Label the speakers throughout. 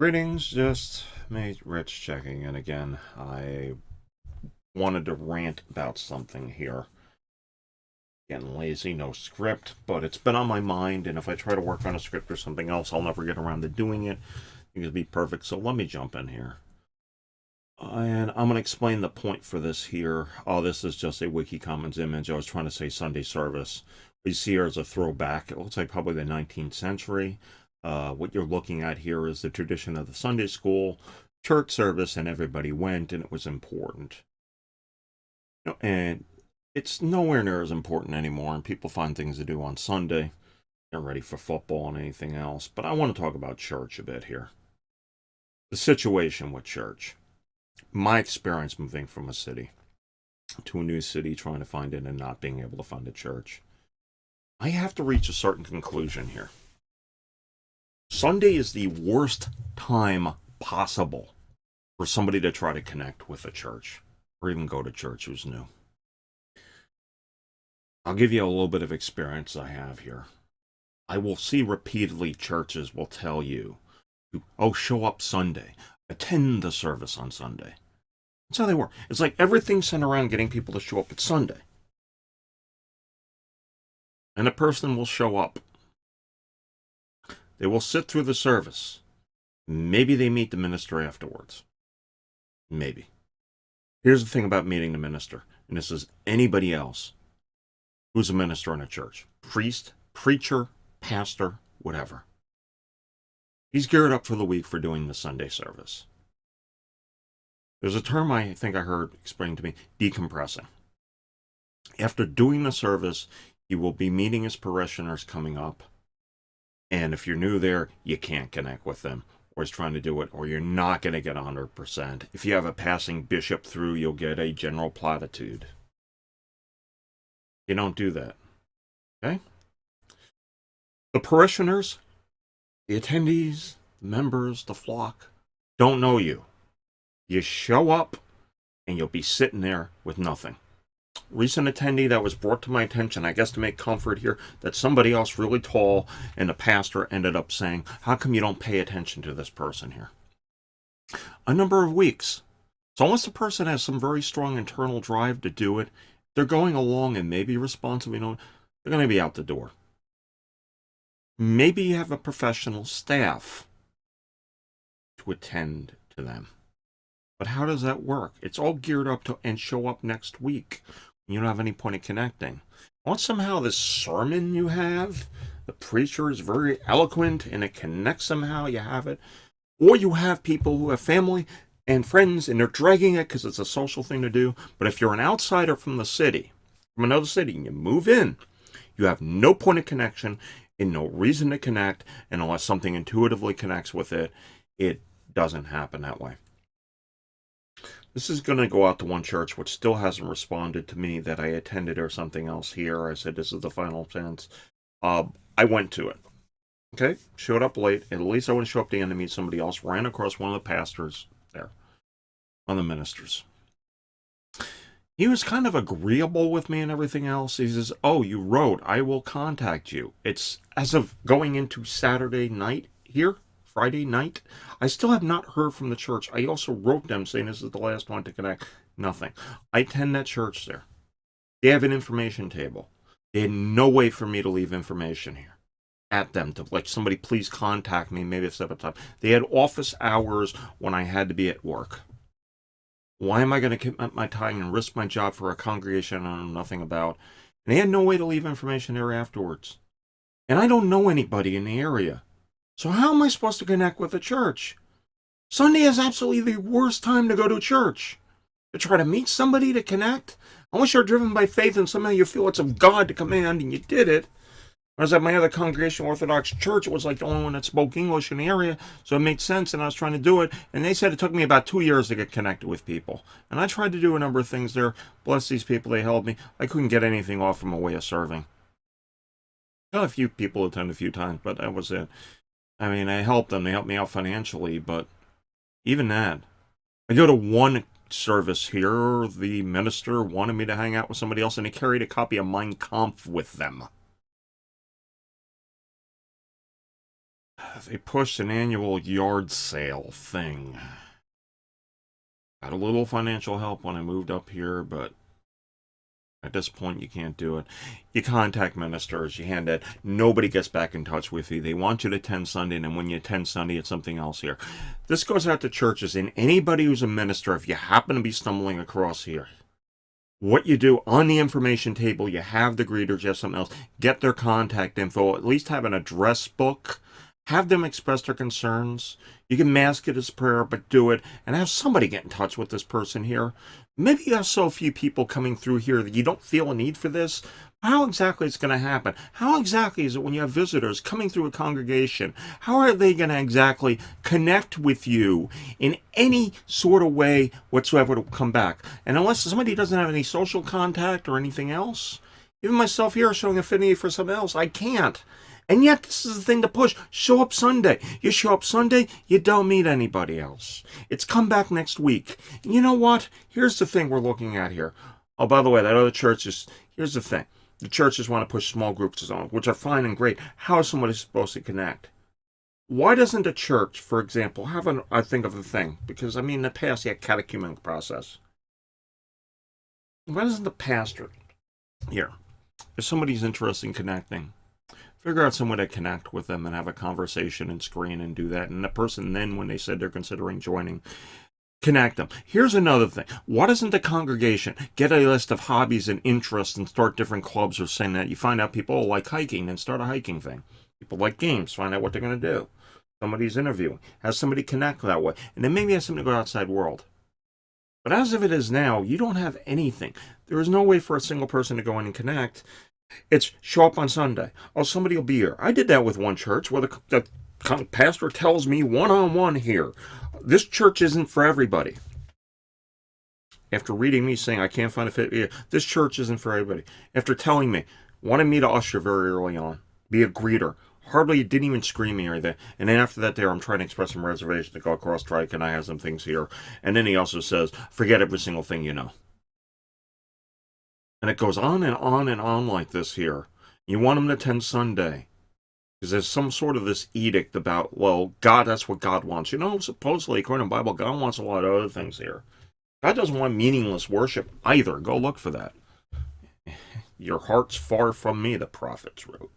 Speaker 1: Greetings, just made Rich checking in again. I wanted to rant about something here. Getting lazy, no script, but it's been on my mind, and if I try to work on a script or something else, I'll never get around to doing it. It'll be perfect, so let me jump in here. And I'm going to explain the point for this here. Oh, this is just a Wiki Commons image. I was trying to say Sunday service. What you see here is a throwback. It looks like probably the 19th century. What you're looking at here is the tradition of the Sunday school church service, and everybody went, and it was important. And it's nowhere near as important anymore, and people find things to do on Sunday. Get ready for football and anything else. But I want to talk about church a bit here. The situation with church. My experience moving from a city to a new city, trying to find it and not being able to find a church. I have to reach a certain conclusion here. Sunday is the worst time possible for somebody to try to connect with a church or even go to church who's new. I'll give you a little bit of experience I have here. I will see repeatedly churches will tell you, oh, show up Sunday, attend the service on Sunday. That's how they work. It's like everything's sent around getting people to show up at Sunday. And a person will show up. They will sit through the service. Maybe they meet the minister afterwards. Maybe. Here's the thing about meeting the minister, and this is anybody else who's a minister in a church. Priest, preacher, pastor, whatever. He's geared up for the week for doing the Sunday service. There's a term I think I heard explained to me, decompressing. After doing the service, he will be meeting his parishioners coming up. And if you're new there, you can't connect with them, or he's trying to do it, or you're not going to get 100%. If you have a passing bishop through, you'll get a general platitude. You don't do that. Okay? The parishioners, the attendees, the members, the flock, don't know you. You show up, and you'll be sitting there with nothing. Recent attendee that was brought to my attention, I guess to make comfort here, that somebody else really tall and the pastor ended up saying, how come you don't pay attention to this person here? A number of weeks. So unless the person has some very strong internal drive to do it, they're going along and maybe responsive, they're going to be out the door. Maybe you have a professional staff to attend to them. But how does that work? It's all geared up to and show up next week. You don't have any point of connecting. Once somehow this sermon you have, the preacher is very eloquent and it connects somehow, you have it. Or you have people who have family and friends and they're dragging it because it's a social thing to do. But if you're an outsider from the city, from another city, and you move in, you have no point of connection and no reason to connect. And unless something intuitively connects with it, it doesn't happen that way. This is going to go out to one church which still hasn't responded to me that I attended or something else here. I said, this is the final chance. I went to it. Okay? Showed up late. At least I wouldn't show up to the end to meet somebody else. Ran across one of the pastors there. One of the ministers. He was kind of agreeable with me and everything else. He says, oh, you wrote. I will contact you. It's as of going into Saturday night here. Friday night. I still have not heard from the church. I also wrote them saying this is the last one to connect. Nothing. I attend that church there. They have an information table. They had no way for me to leave information here at them to like somebody please contact me. Maybe it's at a time. They had office hours when I had to be at work. Why am I going to commit my time and risk my job for a congregation I know nothing about? And they had no way to leave information there afterwards. And I don't know anybody in the area. So how am I supposed to connect with a church? Sunday is absolutely the worst time to go to church. To try to meet somebody to connect. Unless you're driven by faith and somehow you feel it's of God to command and you did it. I was at my other congregation, Orthodox church. It was like the only one that spoke English in the area. So it made sense and I was trying to do it. And they said it took me about 2 years to get connected with people. And I tried to do a number of things there. Bless these people, they helped me. I couldn't get anything off from a way of serving. Got a few people attend a few times, but that was it. I mean, I helped them. They helped me out financially, but even that. I go to one service here. The minister wanted me to hang out with somebody else, and he carried a copy of Mein Kampf with them. They pushed an annual yard sale thing. Got a little financial help when I moved up here, but at this point, you can't do it. You contact ministers, you hand it. Nobody gets back in touch with you. They want you to attend Sunday, and when you attend Sunday, it's something else here. This goes out to churches and anybody who's a minister, if you happen to be stumbling across here, what you do on the information table, you have the greeters, you have something else. Get their contact info, at least have an address book. Have them express their concerns. You can mask it as prayer, but do it. And have somebody get in touch with this person here. Maybe you have so few people coming through here that you don't feel a need for this. How exactly is it going to happen? How exactly is it when you have visitors coming through a congregation? How are they going to exactly connect with you in any sort of way whatsoever to come back? And unless somebody doesn't have any social contact or anything else, even myself here showing affinity for something else, I can't. And yet, this is the thing to push. Show up Sunday. You show up Sunday, you don't meet anybody else. It's come back next week. And you know what? Here's the thing we're looking at here. Oh, by the way, that other church is... Here's the thing. The churches want to push small groups on, which are fine and great. How is somebody supposed to connect? Why doesn't a church, for example, have an... I think of the thing. Because, I mean, in the past, you had catechumenic process. Why doesn't the pastor... Here. If somebody's interested in connecting... Figure out some way to connect with them and have a conversation and screen and do that. And the person then, when they said they're considering joining, connect them. Here's another thing. Why doesn't the congregation get a list of hobbies and interests and start different clubs or saying that? You find out people like hiking and start a hiking thing. People like games, find out what they're going to do. Somebody's interviewing. Have somebody connect that way. And then maybe have somebody go outside world. But as of it is now, you don't have anything. There is no way for a single person to go in and connect. It's show up on Sunday. Oh, somebody will be here. I did that with one church where the pastor tells me one-on-one here, this church isn't for everybody. After reading me saying I can't find a fit, this church isn't for everybody. After telling me, wanted me to usher very early on, be a greeter. Hardly didn't even scream me or anything. And then after that I'm trying to express some reservation to go across strike and I have some things here. And then he also says, forget every single thing you know. And it goes on and on and on like this here. You want them to attend Sunday. Because there's some sort of this edict about, well, God, that's what God wants. You know, supposedly, according to the Bible, God wants a lot of other things here. God doesn't want meaningless worship either. Go look for that. Your heart's far from me, the prophets wrote.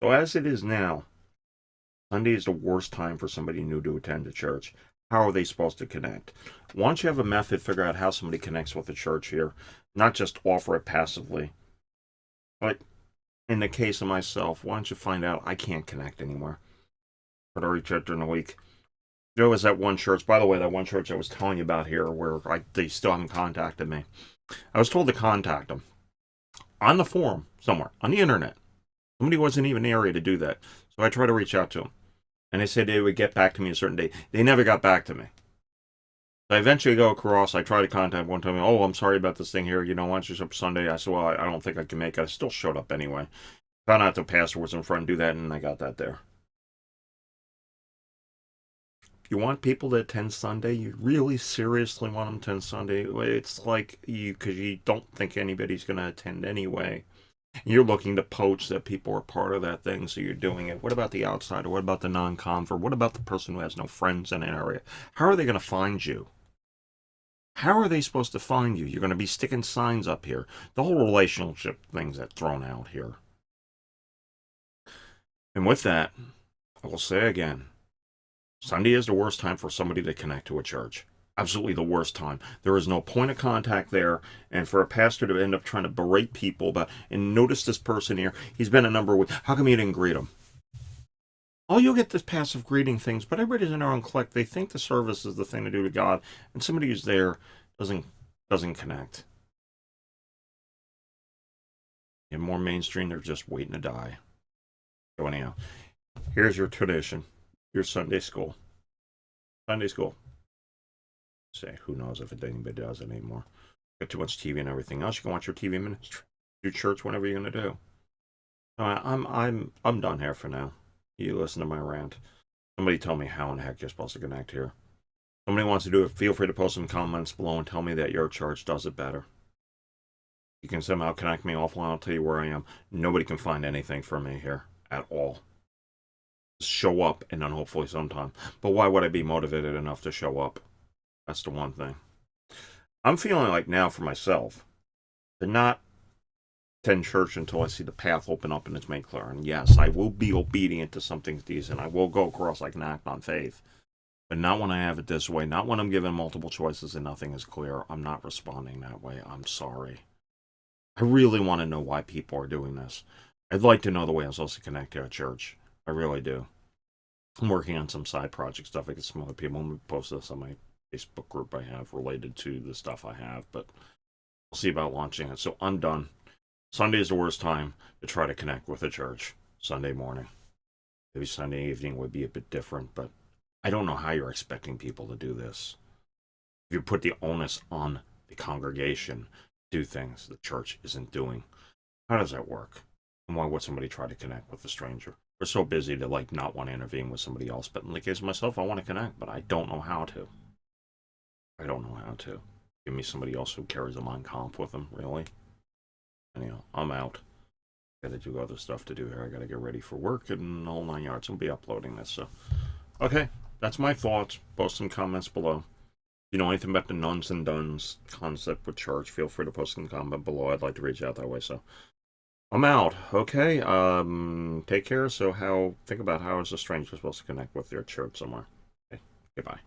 Speaker 1: So as it is now, Sunday is the worst time for somebody new to attend a church. How are they supposed to connect? Once you have a method, figure out how somebody connects with the church here. Not just offer it passively. But in the case of myself, why don't you find out I can't connect anymore? But I reach out during the week. There was that one church, by the way, that one church I was telling you about here, where they still haven't contacted me. I was told to contact them. On the forum, somewhere, on the internet. Somebody wasn't even in the area to do that. So I tried to reach out to them. And they said they would get back to me a certain date. They never got back to me. So I eventually go across. I try to contact one time. Oh, I'm sorry about this thing here. You know, why don't you show up Sunday? I said, well, I don't think I can make it. I still showed up anyway. Found out the pastor was in front and do that, and I got that there. If you want people to attend Sunday, you really seriously want them to attend Sunday. It's like because you don't think anybody's going to attend anyway. You're looking to poach that people are part of that thing, so you're doing it. What about the outsider? What about the non-convert? What about the person who has no friends in an area? How are they going to find you? How are they supposed to find you? You're going to be sticking signs up here. The whole relationship thing's that's thrown out here. And with that, I will say again, Sunday is the worst time for somebody to connect to a church. Absolutely the worst time. There is no point of contact there, and for a pastor to end up trying to berate people about, and notice this person here, he's been a number of weeks, how come you didn't greet him? Oh, you'll get this passive greeting things, but everybody's in their own clique. They think the service is the thing to do to God, and somebody who's there doesn't connect. And more mainstream, they're just waiting to die. So anyhow, here's your tradition. Your Sunday school. Sunday school. Say, who knows if anybody does it anymore. Got too much TV and everything else. You can watch your TV ministry, do church, whatever you're gonna do. I'm done here for now. You listen to my rant. Somebody tell me how in the heck you're supposed to connect here. Somebody wants to do it, feel free to post some comments below and tell me that your church does it better. You can somehow connect me offline. I'll tell you where I am. Nobody can find anything for me here at all. show up and then hopefully sometime. But why would I be motivated enough to show up? That's the one thing. I'm feeling like now for myself to not attend church until I see the path open up and it's made clear. And yes, I will be obedient to something decent. I will go across. I can act on faith. But not when I have it this way. Not when I'm given multiple choices and nothing is clear. I'm not responding that way. I'm sorry. I really want to know why people are doing this. I'd like to know the way I'm supposed to connect to a church. I really do. I'm working on some side project stuff. I get some other people. I'm going to post this on my Facebook group I have related to the stuff I have. But we'll see about launching it. So I'm done. Sunday is the worst time to try to connect with a church. Sunday morning. Maybe Sunday evening would be a bit different, but I don't know how you're expecting people to do this. If you put the onus on the congregation to do things the church isn't doing, how does that work? And why would somebody try to connect with a stranger? We're so busy to not want to intervene with somebody else. But in the case of myself, I want to connect, but I don't know how to. I don't know how to. Give me somebody else who carries a Mein Kampf with them, really? Anyhow, I'm out. Got to do other stuff to do here. I got to get ready for work and the whole 9 yards. I'll be uploading this. So, okay, that's my thoughts. Post some comments below. If you know anything about the nuns and duns concept with church, feel free to post some comment below. I'd like to reach out that way. So, I'm out. Okay. Take care. So, think about how is a stranger supposed to connect with your church somewhere? Okay. Goodbye.